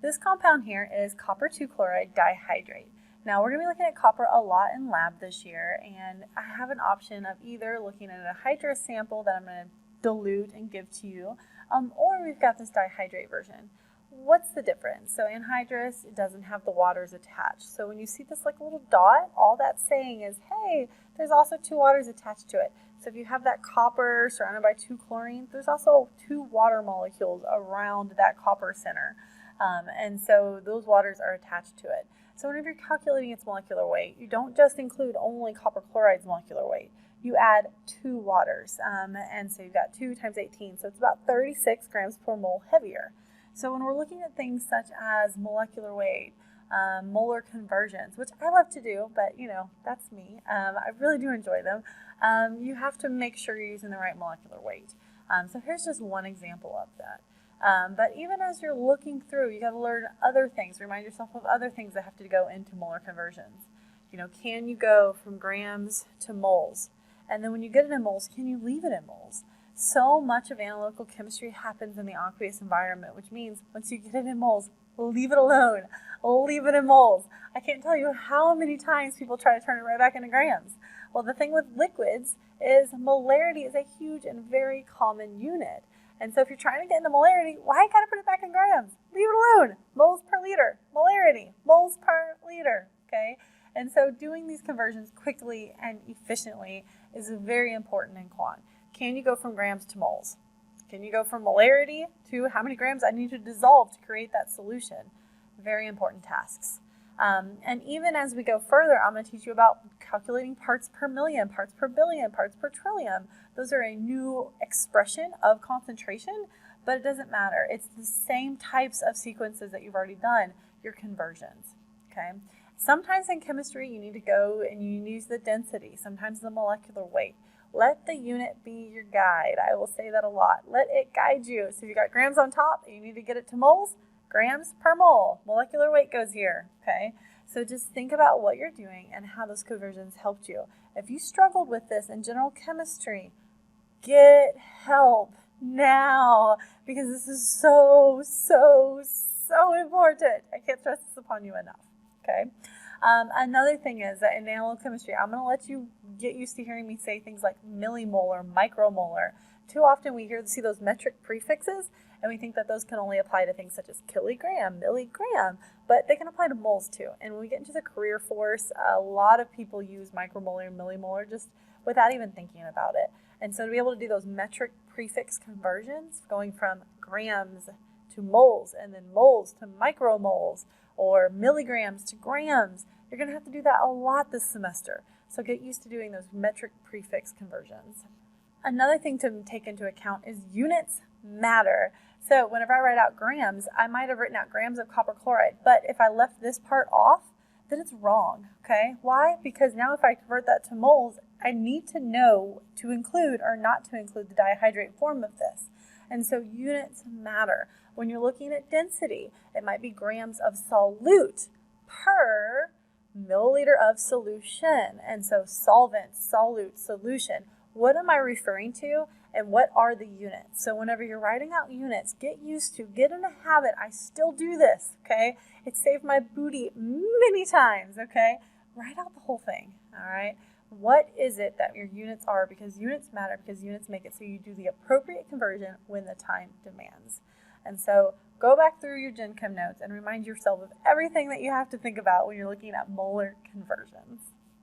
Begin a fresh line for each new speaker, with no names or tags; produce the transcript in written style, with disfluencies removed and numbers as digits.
This compound here is copper 2 chloride dihydrate. Now we're going to be looking at copper a lot in lab this year, and I have an option of either looking at a hydrous sample that I'm going to dilute and give to you, or we've got this dihydrate version. What's the difference? So anhydrous, it doesn't have the waters attached. So when you see this like little dot, all that's saying is, hey, there's also 2 waters attached to it. So if you have that copper surrounded by 2 chlorine, there's also 2 water molecules around that copper center. And so those waters are attached to it. So whenever you're calculating its molecular weight, you don't just include only copper chloride's molecular weight. You add 2 waters. And so you've got 2 times 18. So it's about 36 grams per mole heavier. So when we're looking at things such as molecular weight, molar conversions, which I love to do, but that's me. I really do enjoy them. You have to make sure you're using the right molecular weight. So here's just one example of that. But even as you're looking through, you got to learn other things. Remind yourself of other things that have to go into molar conversions. Can you go from grams to moles? And then when you get it in moles, can you leave it in moles? So much of analytical chemistry happens in the aqueous environment, which means once you get it in moles, leave it alone. Leave it in moles. I can't tell you how many times people try to turn it right back into grams. Well, the thing with liquids is molarity is a huge and very common unit. And so if you're trying to get into molarity, why you got to put it back in grams? Leave it alone. Moles per liter. Molarity. Moles per liter. Okay? And so doing these conversions quickly and efficiently is very important in quant. Can you go from grams to moles? Can you go from molarity to how many grams I need to dissolve to create that solution? Very important tasks. And even as we go further, I'm going to teach you about calculating parts per million, parts per billion, parts per trillion. Those are a new expression of concentration, but it doesn't matter. It's the same types of sequences that you've already done, your conversions. Okay. Sometimes in chemistry, you need to go and you use the density, sometimes the molecular weight. Let the unit be your guide. I will say that a lot. Let it guide you. So if you got grams on top and you need to get it to moles, grams per mole. Molecular weight goes here, okay? So just think about what you're doing and how those conversions helped you. If you struggled with this in general chemistry, get help now because this is so, so, so important. I can't stress this upon you enough, okay? Another thing is that in analytical chemistry, I'm going to let you get used to hearing me say things like millimolar, micromolar. Too often we see those metric prefixes and we think that those can only apply to things such as kilogram, milligram, but they can apply to moles too. And when we get into the career force, a lot of people use micromolar and millimolar just without even thinking about it. And so to be able to do those metric prefix conversions, going from grams to moles and then moles to micromoles or milligrams to grams, you're going to have to do that a lot this semester. So get used to doing those metric prefix conversions. Another thing to take into account is units matter. So whenever I write out grams, I might have written out grams of copper chloride, but if I left this part off, then it's wrong, okay? Why? Because now if I convert that to moles, I need to know to include or not to include the dihydrate form of this. And so units matter. When you're looking at density, it might be grams of solute per milliliter of solution. And so solvent, solute, solution. What am I referring to and what are the units? So whenever you're writing out units, get used to, get in a habit. I still do this, okay? It saved my booty many times, okay? Write out the whole thing, all right? What is it that your units are? Because units matter, because units make it so you do the appropriate conversion when the time demands. And so go back through your Gen Chem notes and remind yourself of everything that you have to think about when you're looking at molar conversions.